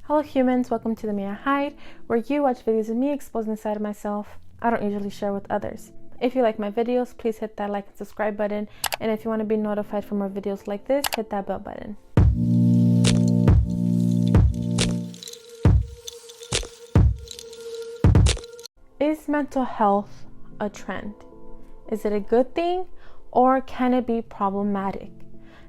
Hello humans, welcome to the Me I Hide, where you watch videos of me exposing the side of myself I don't usually share with others. If you like my videos, please hit that like and subscribe button, and if you want to be notified for more videos like this, hit that bell button. Is mental health a trend? Is it a good thing, or can it be problematic?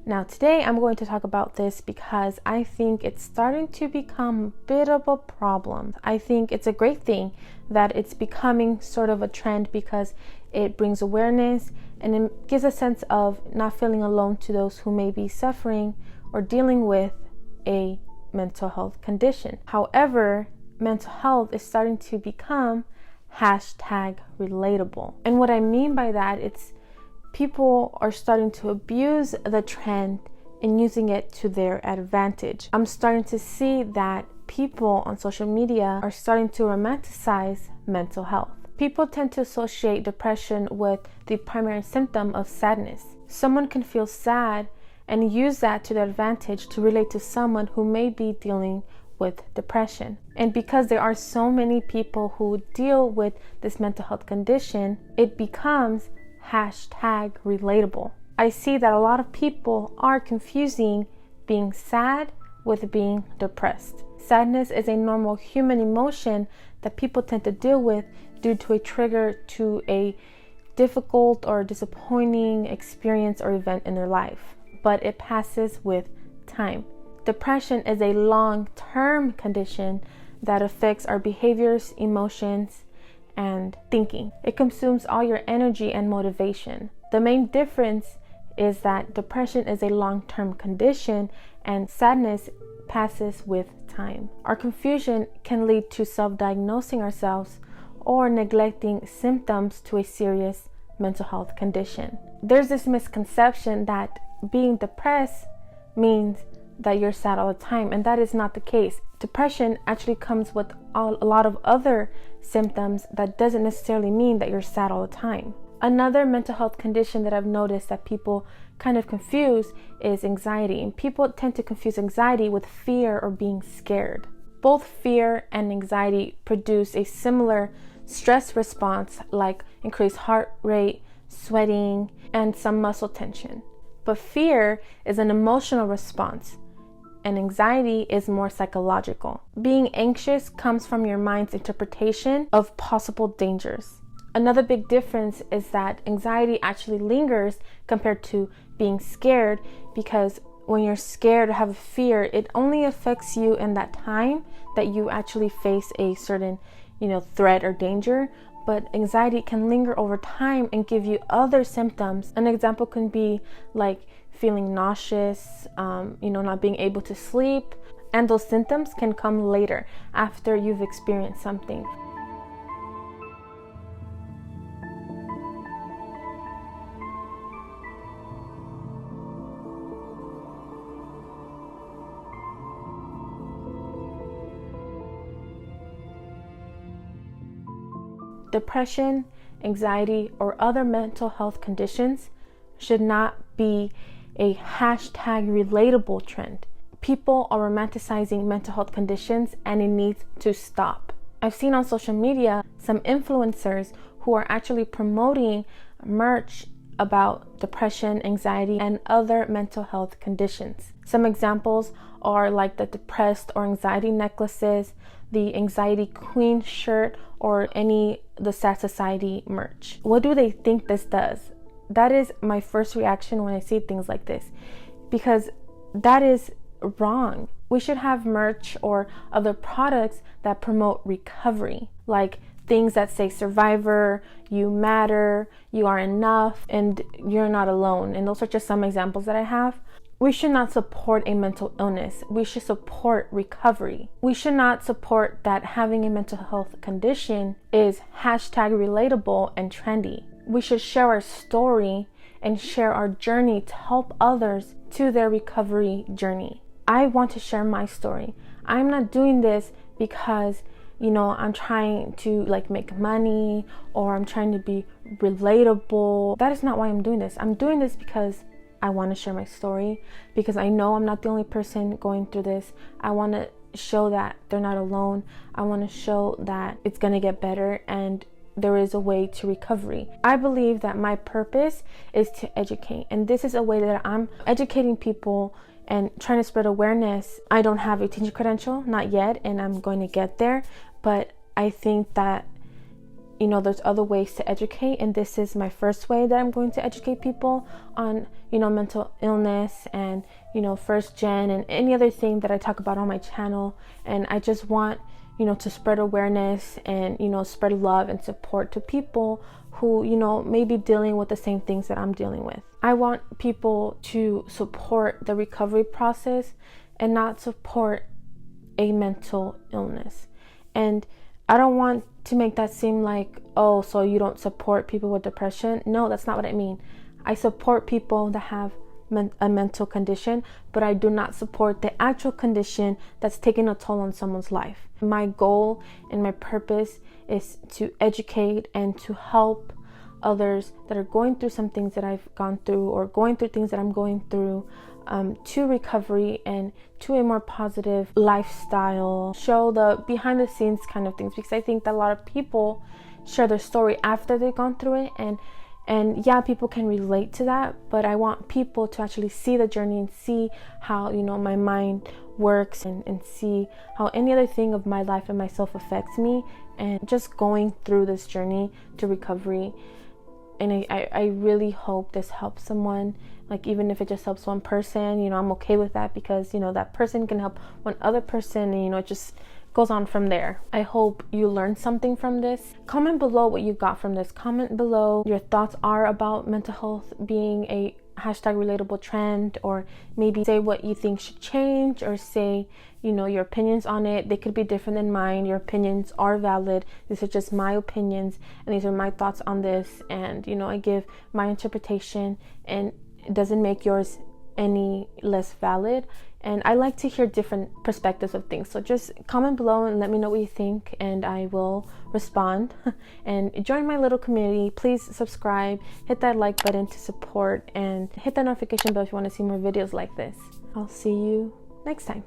Now today I'm going to talk about this because I think it's starting to become a bit of a problem. I think it's a great thing that it's becoming sort of a trend because it brings awareness and it gives a sense of not feeling alone to those who may be suffering or dealing with a mental health condition. However, mental health is starting to become #relatable. And what I mean by that, it's people are starting to abuse the trend and using it to their advantage. I'm starting to see that people on social media are starting to romanticize mental health. People tend to associate depression with the primary symptom of sadness. Someone can feel sad and use that to their advantage to relate to someone who may be dealing with depression. And because there are so many people who deal with this mental health condition, it becomes #relatable. I see that a lot of people are confusing being sad with being depressed. Sadness is a normal human emotion that people tend to deal with due to a trigger to a difficult or disappointing experience or event in their life, but it passes with time. Depression is a long-term condition that affects our behaviors, emotions, and thinking. It consumes all your energy and motivation. The main difference is that depression is a long-term condition and sadness passes with time. Our confusion can lead to self-diagnosing ourselves or neglecting symptoms to a serious mental health condition. There's this misconception that being depressed means that you're sad all the time, and that is not the case. Depression actually comes with a lot of other symptoms that doesn't necessarily mean that you're sad all the time. Another mental health condition that I've noticed that people kind of confuse is anxiety, and people tend to confuse anxiety with fear or being scared. Both fear and anxiety produce a similar stress response like increased heart rate, sweating, and some muscle tension. But fear is an emotional response, and anxiety is more psychological. Being anxious comes from your mind's interpretation of possible dangers. Another big difference is that anxiety actually lingers compared to being scared, because when you're scared or have a fear, it only affects you in that time that you actually face a certain, threat or danger. But anxiety can linger over time and give you other symptoms. An example can be like feeling nauseous, not being able to sleep, and those symptoms can come later after you've experienced something. Depression, anxiety, or other mental health conditions should not be a #relatable trend. People are romanticizing mental health conditions and it needs to stop. I've seen on social media some influencers who are actually promoting merch about depression, anxiety, and other mental health conditions. Some examples are like the depressed or anxiety necklaces, the anxiety queen shirt, or the Sad Society merch. What do they think this does? That is my first reaction when I see things like this, because that is wrong. We should have merch or other products that promote recovery, like things that say survivor, you matter, you are enough, and you're not alone. And those are just some examples that I have. We should not support a mental illness. We should support recovery. We should not support that having a mental health condition is #relatable and trendy. We should share our story and share our journey to help others to their recovery journey. I want to share my story. I'm not doing this because I'm trying to make money or I'm trying to be relatable. That is not why I'm doing this. I'm doing this because I want to share my story, because I know I'm not the only person going through this. I want to show that they're not alone. I want to show that it's going to get better and there is a way to recovery. I believe that my purpose is to educate, and this is a way that I'm educating people and trying to spread awareness. I don't have a teaching credential, not yet, and I'm going to get there, but I think that, you know, there's other ways to educate, and this is my first way that I'm going to educate people on, you know, mental illness and, you know, first gen and any other thing that I talk about on my channel. And I just want, you know, to spread awareness and, you know, spread love and support to people who, you know, may be dealing with the same things that I'm dealing with. I want people to support the recovery process and not support a mental illness. And I don't want to make that seem like, oh, so you don't support people with depression. No, that's not what I mean. I support people that have a mental condition, but I do not support the actual condition that's taking a toll on someone's life. My goal and my purpose is to educate and to help others that are going through some things that I've gone through or going through things that I'm going through, to recovery and to a more positive lifestyle. Show the behind the scenes kind of things, because I think that a lot of people share their story after they've gone through it, and yeah, people can relate to that, but I want people to actually see the journey and see how, you know, my mind works and see how any other thing of my life and myself affects me, and just going through this journey to recovery. And I really hope this helps someone. Like, even if it just helps one person, you know, I'm okay with that, because, you know, that person can help one other person, and, you know, it just goes on from there. I hope you learned something from this. Comment below what you got from this. Comment below your thoughts are about mental health being a #relatable trend, or maybe say what you think should change, or say, you know, your opinions on it. They could be different than mine. Your opinions are valid. These are just my opinions, and these are my thoughts on this, and, you know, I give my interpretation, and it doesn't make yours any less valid. And I like to hear different perspectives of things. So just comment below and let me know what you think, and I will respond. And join my little community. Please subscribe, hit that like button to support, and hit that notification bell if you want to see more videos like this. I'll see you next time.